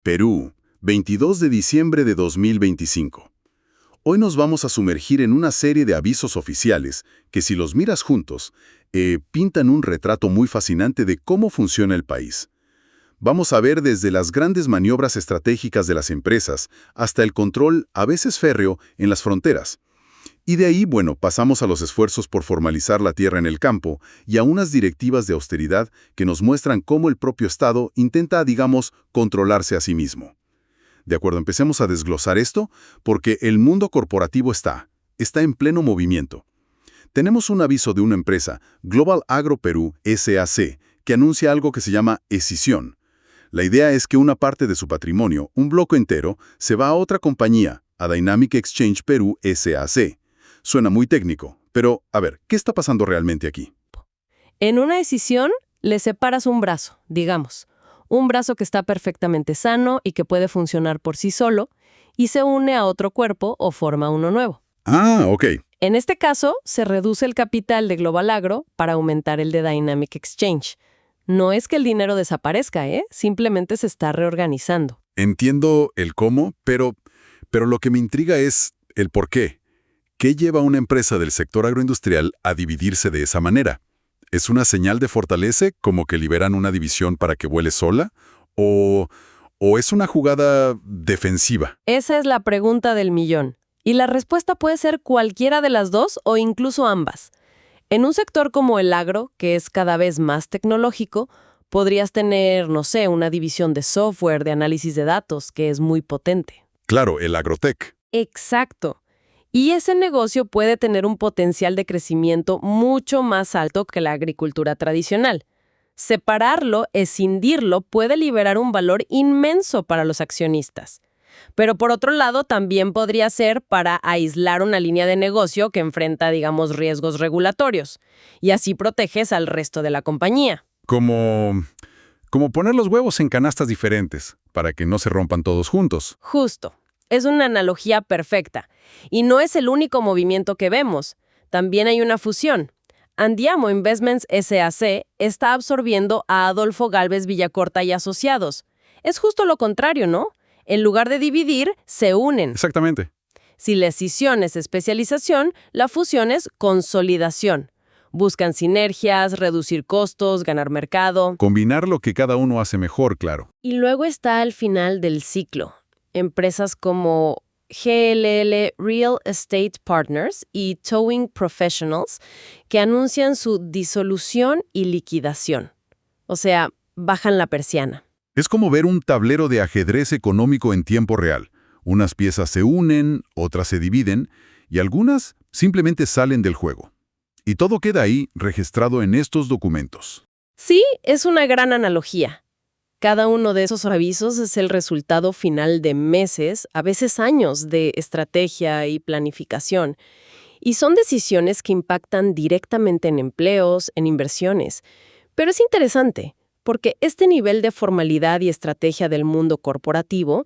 Perú, 22 de diciembre de 2025. Hoy nos vamos a sumergir en una serie de avisos oficiales que, si los miras juntos, pintan un retrato muy fascinante de cómo funciona el país. Vamos a ver desde las grandes maniobras estratégicas de las empresas hasta el control, a veces férreo, en las fronteras. Y de ahí, pasamos a los esfuerzos por formalizar la tierra en el campo y a unas directivas de austeridad que nos muestran cómo el propio Estado intenta, controlarse a sí mismo. De acuerdo, empecemos a desglosar esto porque el mundo corporativo está en pleno movimiento. Tenemos un aviso de una empresa, Global Agro Perú, SAC, que anuncia algo que se llama escisión. La idea es que una parte de su patrimonio, un bloque entero, se va a otra compañía, a Dynamic Exchange Perú, SAC. Suena muy técnico, pero, a ver, ¿qué está pasando realmente aquí? En una escisión, le separas un brazo, digamos. Un brazo que está perfectamente sano y que puede funcionar por sí solo, y se une a otro cuerpo o forma uno nuevo. Ah, ok. En este caso, se reduce el capital de Global Agro para aumentar el de Dynamic Exchange. No es que el dinero desaparezca, simplemente se está reorganizando. Entiendo el cómo, pero lo que me intriga es el por qué. ¿Qué lleva a una empresa del sector agroindustrial a dividirse de esa manera? ¿Es una señal de fortaleza, como que liberan una división para que vuele sola? ¿O es una jugada defensiva? Esa es la pregunta del millón. Y la respuesta puede ser cualquiera de las dos o incluso ambas. En un sector como el agro, que es cada vez más tecnológico, podrías tener, una división de software, de análisis de datos, que es muy potente. Claro, el agrotech. Exacto. Y ese negocio puede tener un potencial de crecimiento mucho más alto que la agricultura tradicional. Separarlo, escindirlo, puede liberar un valor inmenso para los accionistas. Pero por otro lado, también podría ser para aislar una línea de negocio que enfrenta, riesgos regulatorios. Y así proteges al resto de la compañía. Como poner los huevos en canastas diferentes, para que no se rompan todos juntos. Justo. Es una analogía perfecta. Y no es el único movimiento que vemos. También hay una fusión. Andiamo Investments SAC está absorbiendo a Adolfo Gálvez Villacorta y Asociados. Es justo lo contrario, ¿no? En lugar de dividir, se unen. Exactamente. Si la escisión es especialización, la fusión es consolidación. Buscan sinergias, reducir costos, ganar mercado. Combinar lo que cada uno hace mejor, claro. Y luego está al final del ciclo. Empresas como GLL Real Estate Partners y Towing Professionals que anuncian su disolución y liquidación. O sea, bajan la persiana. Es como ver un tablero de ajedrez económico en tiempo real. Unas piezas se unen, otras se dividen, y algunas simplemente salen del juego. Y todo queda ahí, registrado en estos documentos. Sí, es una gran analogía. Cada uno de esos avisos es el resultado final de meses, a veces años, de estrategia y planificación. Y son decisiones que impactan directamente en empleos, en inversiones. Pero es interesante, porque este nivel de formalidad y estrategia del mundo corporativo,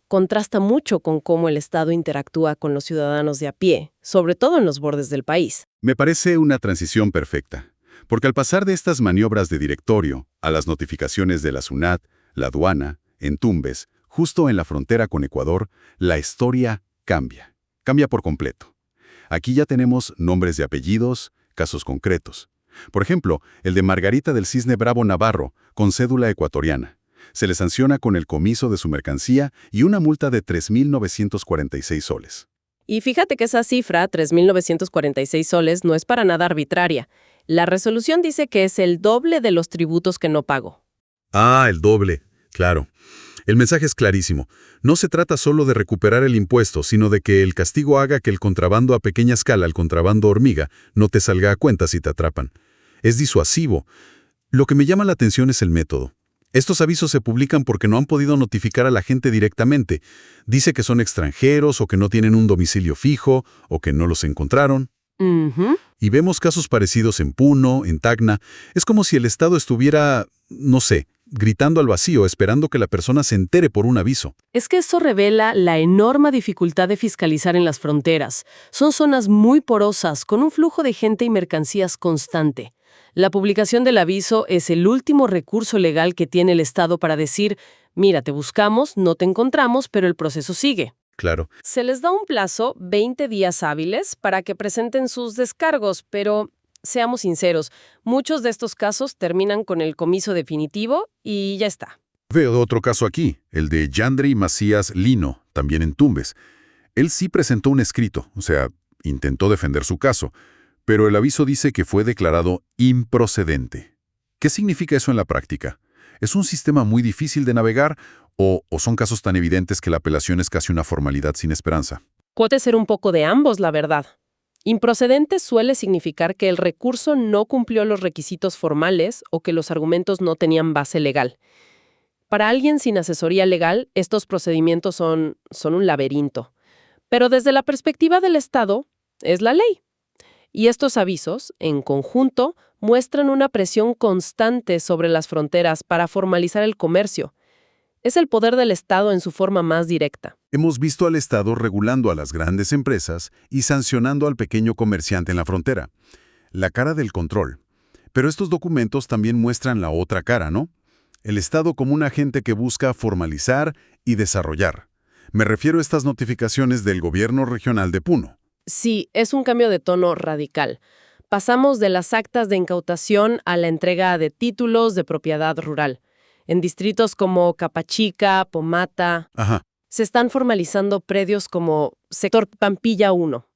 contrasta mucho con cómo el Estado interactúa con los ciudadanos de a pie, sobre todo en los bordes del país. Me parece una transición perfecta. Porque al pasar de estas maniobras de directorio a las notificaciones de la SUNAT, la aduana, en Tumbes, justo en la frontera con Ecuador, la historia cambia. Cambia por completo. Aquí ya tenemos nombres de apellidos, casos concretos. Por ejemplo, el de Margarita del Cisne Bravo Navarro, con cédula ecuatoriana. Se le sanciona con el comiso de su mercancía y una multa de 3.946 soles. Y fíjate que esa cifra, 3.946 soles, no es para nada arbitraria. La resolución dice que es el doble de los tributos que no pagó. Ah, el doble, claro. El mensaje es clarísimo. No se trata solo de recuperar el impuesto, sino de que el castigo haga que el contrabando a pequeña escala, el contrabando hormiga, no te salga a cuenta si te atrapan. Es disuasivo. Lo que me llama la atención es el método. Estos avisos se publican porque no han podido notificar a la gente directamente. Dice que son extranjeros o que no tienen un domicilio fijo o que no los encontraron. Y vemos casos parecidos en Puno, en Tacna. Es como si el Estado estuviera, gritando al vacío, esperando que la persona se entere por un aviso. Es que eso revela la enorme dificultad de fiscalizar en las fronteras. Son zonas muy porosas, con un flujo de gente y mercancías constante. La publicación del aviso es el último recurso legal que tiene el Estado para decir, mira, te buscamos, no te encontramos, pero el proceso sigue. Claro. Se les da un plazo, 20 días hábiles, para que presenten sus descargos, pero seamos sinceros, muchos de estos casos terminan con el comiso definitivo y ya está. Veo otro caso aquí, el de Yandri Macías Lino, también en Tumbes. Él sí presentó un escrito, o sea, intentó defender su caso, pero el aviso dice que fue declarado improcedente. ¿Qué significa eso en la práctica? ¿Es un sistema muy difícil de navegar o son casos tan evidentes que la apelación es casi una formalidad sin esperanza? Puede ser un poco de ambos, la verdad. Improcedente suele significar que el recurso no cumplió los requisitos formales o que los argumentos no tenían base legal. Para alguien sin asesoría legal, estos procedimientos son un laberinto. Pero desde la perspectiva del Estado, es la ley. Y estos avisos, en conjunto, muestran una presión constante sobre las fronteras para formalizar el comercio. Es el poder del Estado en su forma más directa. Hemos visto al Estado regulando a las grandes empresas y sancionando al pequeño comerciante en la frontera. La cara del control. Pero estos documentos también muestran la otra cara, ¿no? El Estado como un agente que busca formalizar y desarrollar. Me refiero a estas notificaciones del gobierno regional de Puno. Sí, es un cambio de tono radical. Pasamos de las actas de incautación a la entrega de títulos de propiedad rural. En distritos como Capachica, Pomata, se están formalizando predios como Sector Pampilla 1.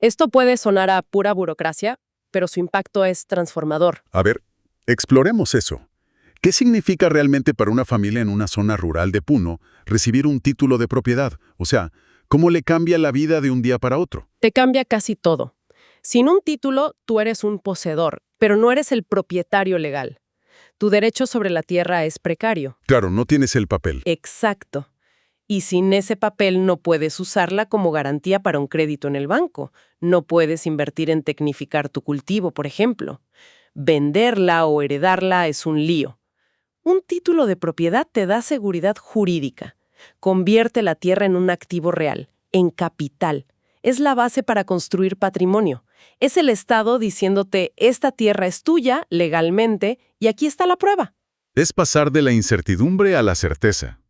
Esto puede sonar a pura burocracia, pero su impacto es transformador. A ver, exploremos eso. ¿Qué significa realmente para una familia en una zona rural de Puno recibir un título de propiedad? O sea, ¿cómo le cambia la vida de un día para otro? Te cambia casi todo. Sin un título, tú eres un poseedor, pero no eres el propietario legal. Tu derecho sobre la tierra es precario. Claro, no tienes el papel. Exacto. Y sin ese papel no puedes usarla como garantía para un crédito en el banco. No puedes invertir en tecnificar tu cultivo, por ejemplo. Venderla o heredarla es un lío. Un título de propiedad te da seguridad jurídica. Convierte la tierra en un activo real, en capital. Es la base para construir patrimonio. Es el Estado diciéndote, esta tierra es tuya, legalmente, y aquí está la prueba. Es pasar de la incertidumbre a la certeza.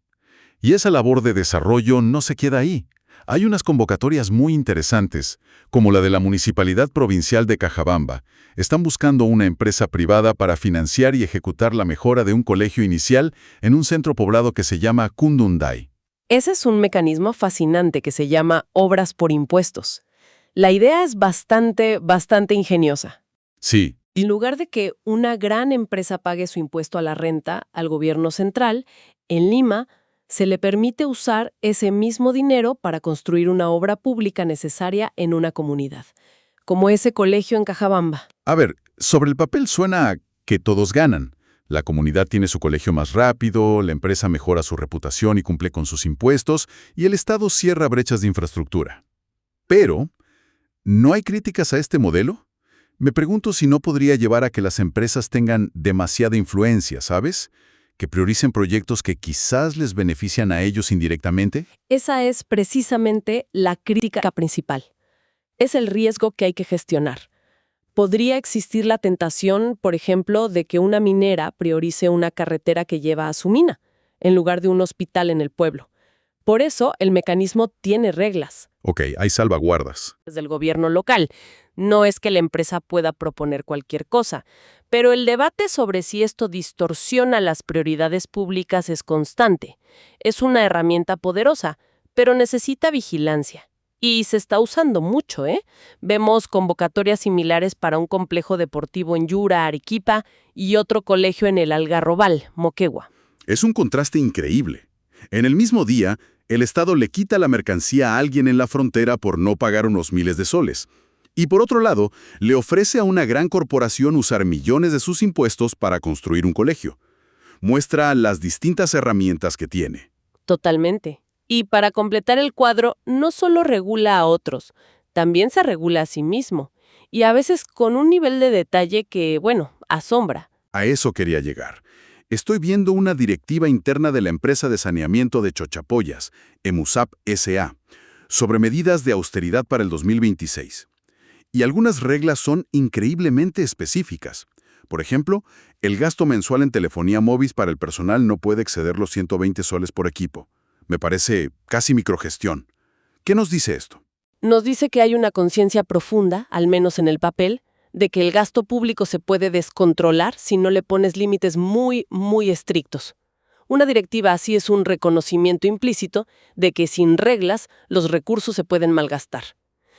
Y esa labor de desarrollo no se queda ahí. Hay unas convocatorias muy interesantes, como la de la Municipalidad Provincial de Cajabamba. Están buscando una empresa privada para financiar y ejecutar la mejora de un colegio inicial en un centro poblado que se llama Cundunday. Ese es un mecanismo fascinante que se llama obras por impuestos. La idea es bastante ingeniosa. Sí. En lugar de que una gran empresa pague su impuesto a la renta al gobierno central, en Lima se le permite usar ese mismo dinero para construir una obra pública necesaria en una comunidad, como ese colegio en Cajabamba. A ver, sobre el papel suena a que todos ganan. La comunidad tiene su colegio más rápido, la empresa mejora su reputación y cumple con sus impuestos, y el Estado cierra brechas de infraestructura. Pero, ¿no hay críticas a este modelo? Me pregunto si no podría llevar a que las empresas tengan demasiada influencia, ¿sabes? Que prioricen proyectos que quizás les benefician a ellos indirectamente. Esa es precisamente la crítica principal. Es el riesgo que hay que gestionar. Podría existir la tentación, por ejemplo, de que una minera priorice una carretera que lleva a su mina, en lugar de un hospital en el pueblo. Por eso, el mecanismo tiene reglas. Ok, hay salvaguardas. Desde el gobierno local. No es que la empresa pueda proponer cualquier cosa, pero el debate sobre si esto distorsiona las prioridades públicas es constante. Es una herramienta poderosa, pero necesita vigilancia. Y se está usando mucho, ¿eh? Vemos convocatorias similares para un complejo deportivo en Yura, Arequipa, y otro colegio en el Algarrobal, Moquegua. Es un contraste increíble. En el mismo día, el Estado le quita la mercancía a alguien en la frontera por no pagar unos miles de soles. Y por otro lado, le ofrece a una gran corporación usar millones de sus impuestos para construir un colegio. Muestra las distintas herramientas que tiene. Totalmente. Y para completar el cuadro, no solo regula a otros, también se regula a sí mismo. Y a veces con un nivel de detalle que, asombra. A eso quería llegar. Estoy viendo una directiva interna de la empresa de saneamiento de Chochapoyas, EMUSAP S.A., sobre medidas de austeridad para el 2026. Y algunas reglas son increíblemente específicas. Por ejemplo, el gasto mensual en telefonía móvil para el personal no puede exceder los 120 soles por equipo. Me parece casi microgestión. ¿Qué nos dice esto? Nos dice que hay una conciencia profunda, al menos en el papel, de que el gasto público se puede descontrolar si no le pones límites muy, muy estrictos. Una directiva así es un reconocimiento implícito de que sin reglas los recursos se pueden malgastar.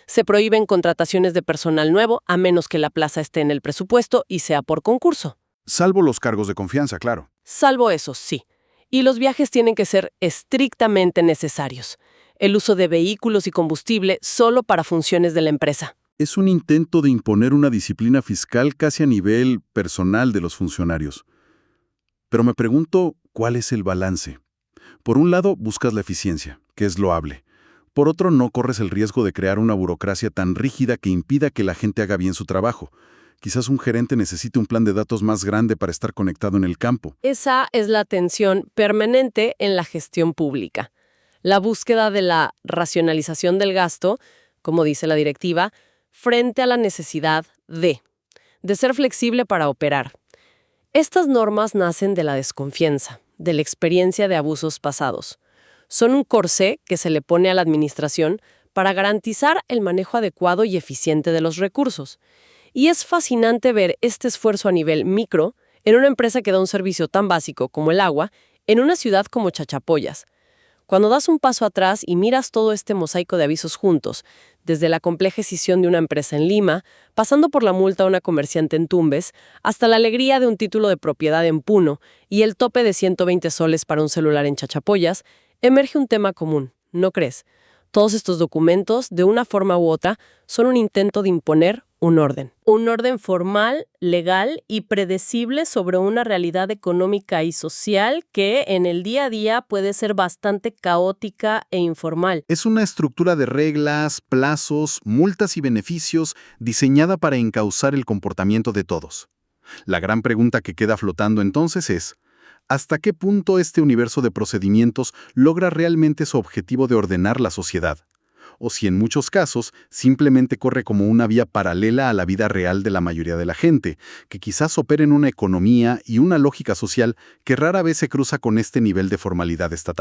Se prohíben contrataciones de personal nuevo a menos que la plaza esté en el presupuesto y sea por concurso. Salvo los cargos de confianza, claro. Salvo eso, sí. Y los viajes tienen que ser estrictamente necesarios. El uso de vehículos y combustible solo para funciones de la empresa. Es un intento de imponer una disciplina fiscal casi a nivel personal de los funcionarios. Pero me pregunto, ¿cuál es el balance? Por un lado, buscas la eficiencia, que es loable. Por otro, no corres el riesgo de crear una burocracia tan rígida que impida que la gente haga bien su trabajo. Quizás un gerente necesite un plan de datos más grande para estar conectado en el campo. Esa es la tensión permanente en la gestión pública. La búsqueda de la racionalización del gasto, como dice la directiva, frente a la necesidad de ser flexible para operar. Estas normas nacen de la desconfianza, de la experiencia de abusos pasados. Son un corsé que se le pone a la administración para garantizar el manejo adecuado y eficiente de los recursos. Y es fascinante ver este esfuerzo a nivel micro en una empresa que da un servicio tan básico como el agua en una ciudad como Chachapoyas. Cuando das un paso atrás y miras todo este mosaico de avisos juntos, desde la compleja escisión de una empresa en Lima, pasando por la multa a una comerciante en Tumbes, hasta la alegría de un título de propiedad en Puno y el tope de 120 soles para un celular en Chachapoyas, emerge un tema común, ¿no crees? Todos estos documentos, de una forma u otra, son un intento de imponer un orden. Un orden formal, legal y predecible sobre una realidad económica y social que en el día a día puede ser bastante caótica e informal. Es una estructura de reglas, plazos, multas y beneficios diseñada para encauzar el comportamiento de todos. La gran pregunta que queda flotando entonces es, ¿hasta qué punto este universo de procedimientos logra realmente su objetivo de ordenar la sociedad? O si en muchos casos simplemente corre como una vía paralela a la vida real de la mayoría de la gente, que quizás opera en una economía y una lógica social que rara vez se cruza con este nivel de formalidad estatal.